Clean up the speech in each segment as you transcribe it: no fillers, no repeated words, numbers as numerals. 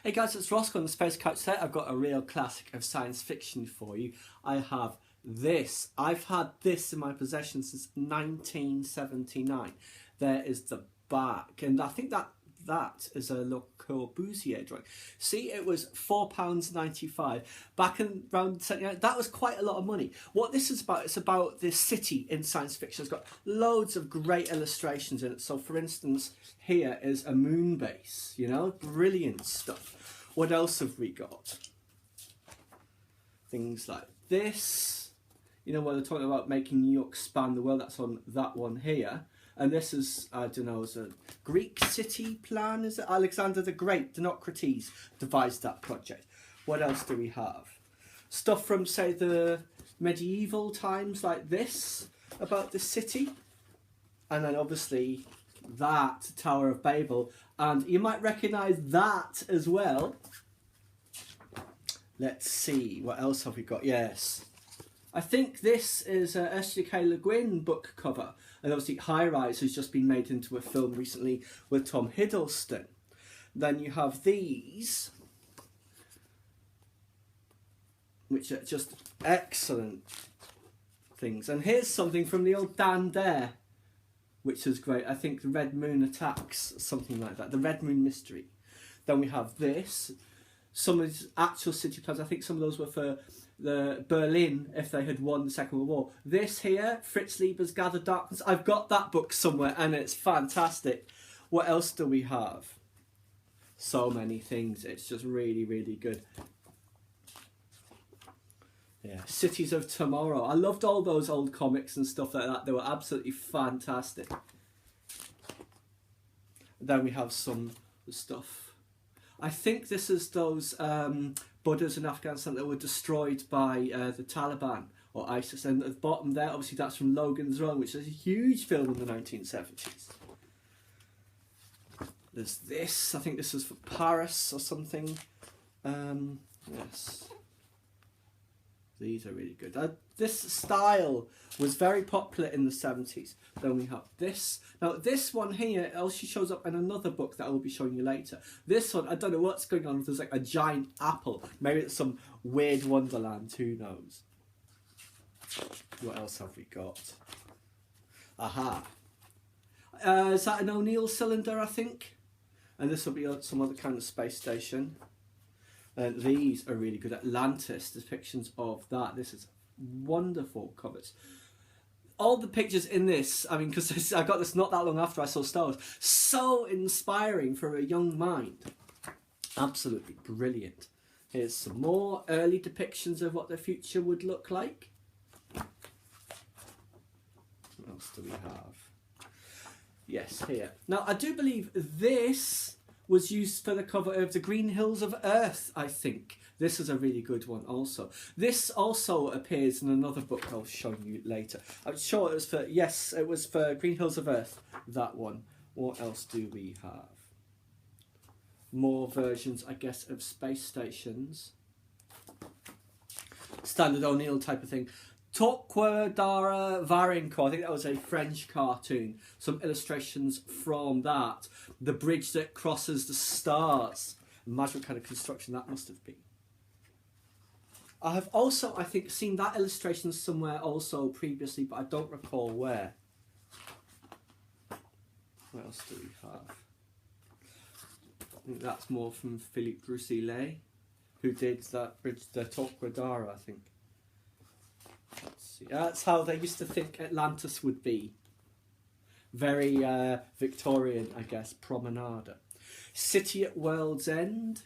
Hey guys, it's Roscoe on the Space Couch today. I've got a real classic of science fiction for you. I have this. I've had this in my possession since 1979. There is the back, and I think that is a Le Corbusier drawing. See, it was £4.95 back in around 79. That was quite a lot of money. What this is about, it's about this city in science fiction. It's got loads of great illustrations in it. So, for instance, here is a moon base. You know, brilliant stuff. What else have we got? Things like this. You know, when they're talking about making New York span the world, that's on that one here. And this is, I don't know, is a Greek city plan, is it? Alexander the Great, Dinocrates, devised that project. What else do we have? Stuff from, say, the medieval times like this, about the city. And then, obviously, that, Tower of Babel. And you might recognise that as well. Let's see, what else have we got? Yes. I think this is a S.J.K. Le Guin book cover. And obviously High Rise has just been made into a film recently with Tom Hiddleston. Then you have these, which are just excellent things. And here's something from the old Dan Dare, which is great. I think the Red Moon Attacks, something like that. The Red Moon Mystery. Then we have this. Some of these actual city plans, I think some of those were for the Berlin if they had won the Second World War. This here, Fritz Lieber's Gather Darkness. I've got that book somewhere and it's fantastic. What else do we have? So many things. It's just really, really good. Yeah, Cities of Tomorrow. I loved all those old comics and stuff like that. They were absolutely fantastic. Then we have some stuff. I think this is those Buddhas in Afghanistan that were destroyed by the Taliban or ISIS. And at the bottom there, obviously that's from Logan's Run, which is a huge film in the 1970s. There's this. I think this is for Paris or something. Yes. These are really good. This style was very popular in the 70s. Then we have this. Now, this one here also shows up in another book that I will be showing you later. This one, I don't know what's going on. There's like a giant apple. Maybe it's some weird wonderland. Who knows? What else have we got? Aha. Is that an O'Neill cylinder, I think? And this will be some other kind of space station. And these are really good. Atlantis, depictions of that. This is wonderful covers. All the pictures in this, I mean, because I got this not that long after I saw Star Wars. So inspiring for a young mind. Absolutely brilliant. Here's some more early depictions of what the future would look like. What else do we have? Yes, here. Now, I do believe this was used for the cover of The Green Hills of Earth, I think. This is a really good one also. This also appears in another book I'll show you later. I'm sure it was for, yes, it was for Green Hills of Earth, that one. What else do we have? More versions, I guess, of space stations. Standard O'Neill type of thing. Torquedara Varenco, I think that was a French cartoon. Some illustrations from that. The bridge that crosses the stars. Imagine what kind of construction that must have been. I have also, I think, seen that illustration somewhere also previously, but I don't recall where. What else do we have? I think that's more from Philippe Groussillet, who did that bridge, the Torquedara, I think. Let's see. That's how they used to think Atlantis would be. Very Victorian, I guess, promenade. City at World's End.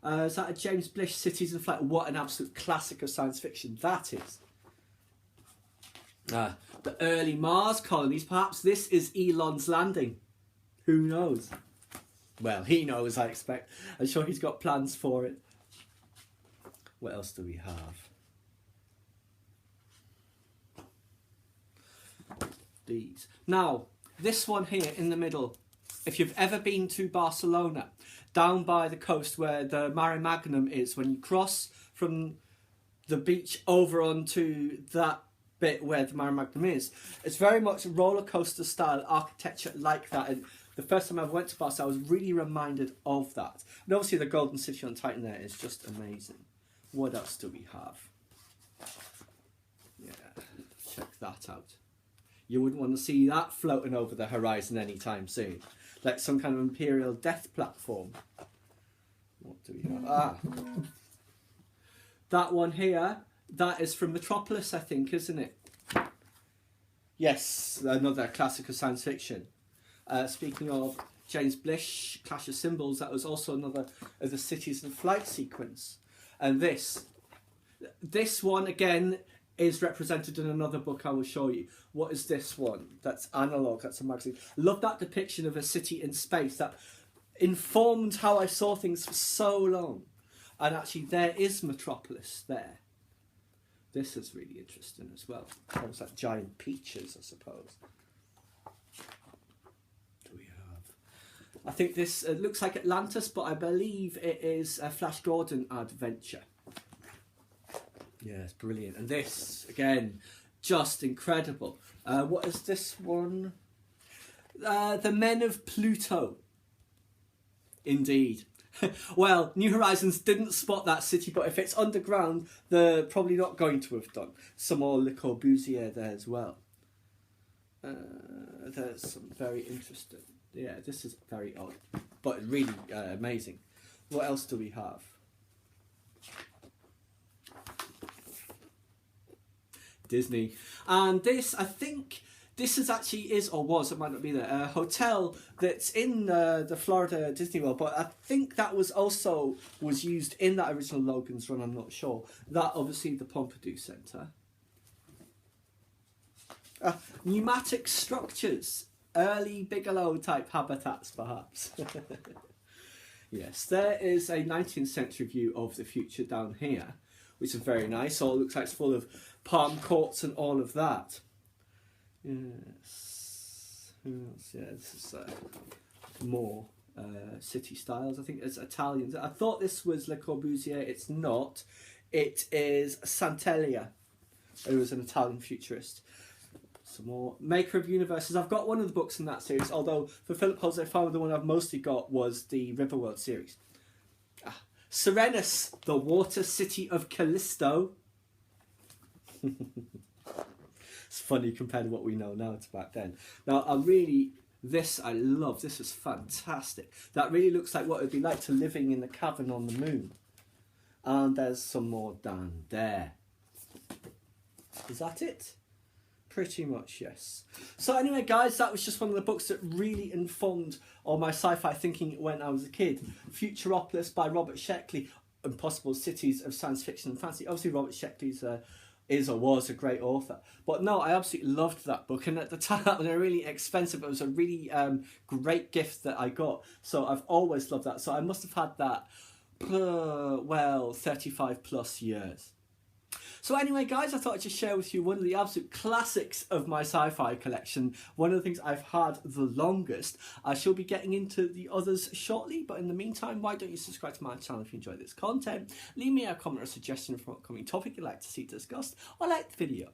Is that a James Blish Cities in Flight? What an absolute classic of science fiction that is. The early Mars colonies. Perhaps this is Elon's landing. Who knows? Well, he knows, I expect. I'm sure he's got plans for it. What else do we have? These. Now, this one here in the middle, if you've ever been to Barcelona, down by the coast where the Mare Magnum is, when you cross from the beach over onto that bit where the Mare Magnum is, it's very much roller coaster style architecture like that, and the first time I went to Boston, I was really reminded of that. And obviously the Golden City on Titan there is just amazing. What else do we have? Yeah, check that out. You wouldn't want to see that floating over the horizon anytime soon. Like some kind of Imperial death platform. What do we have? Ah. That one here, that is from Metropolis, I think, isn't it? Yes, another classic of science fiction. Speaking of James Blish, Clash of Symbols, that was also another of the Cities in Flight sequence. And this one, again, is represented in another book I will show you. What is this one? That's Analog, that's a magazine. Love that depiction of a city in space. That informed how I saw things for so long. And actually there is Metropolis there. This is really interesting as well. Almost like giant peaches, I suppose. What do we have? I think this looks like Atlantis, but I believe it is a Flash Gordon adventure. Yeah, it's brilliant. And this, again, just incredible. What is this one? The Men of Pluto. Indeed. Well, New Horizons didn't spot that city, but if it's underground, they're probably not going to have done. Some more Le Corbusier there as well. There's some very interesting. Yeah, this is very odd, but really amazing. What else do we have? Disney. And this, I think, this is actually is or was, it might not be there, a hotel that's in the Florida Disney World, but I think that was used in that original Logan's Run, I'm not sure. That, obviously, the Pompidou Centre. Pneumatic structures, early Bigelow type habitats, perhaps. Yes, there is a 19th century view of the future down here, which is very nice. All looks like it's full of palm courts and all of that. Yes. Who else? Yeah, this is more city styles. I think it's Italian. I thought this was Le Corbusier. It's not. It is Santelia, who was an Italian futurist. Some more Maker of Universes. I've got one of the books in that series, although for Philip Jose Farmer, the one I've mostly got was the Riverworld series. Serenus, the water city of Callisto. It's funny compared to what we know now to back then. Now, I love. This is fantastic. That really looks like what it would be like to living in a cavern on the moon. And there's some more down there. Is that it? Pretty much, yes. So anyway, guys, that was just one of the books that really informed all my sci-fi thinking when I was a kid. Futuropolis by Robert Sheckley, Impossible Cities of Science Fiction and Fantasy. Obviously, Robert Sheckley's is or was a great author. But no, I absolutely loved that book. And at the time, it was really expensive. It was a really great gift that I got. So I've always loved that. So I must have had that, 35 plus years. So anyway, guys, I thought I'd just share with you one of the absolute classics of my sci-fi collection. One of the things I've had the longest. I shall be getting into the others shortly, but in the meantime, why don't you subscribe to my channel if you enjoy this content? Leave me a comment or suggestion for an upcoming topic you'd like to see discussed, or like the video.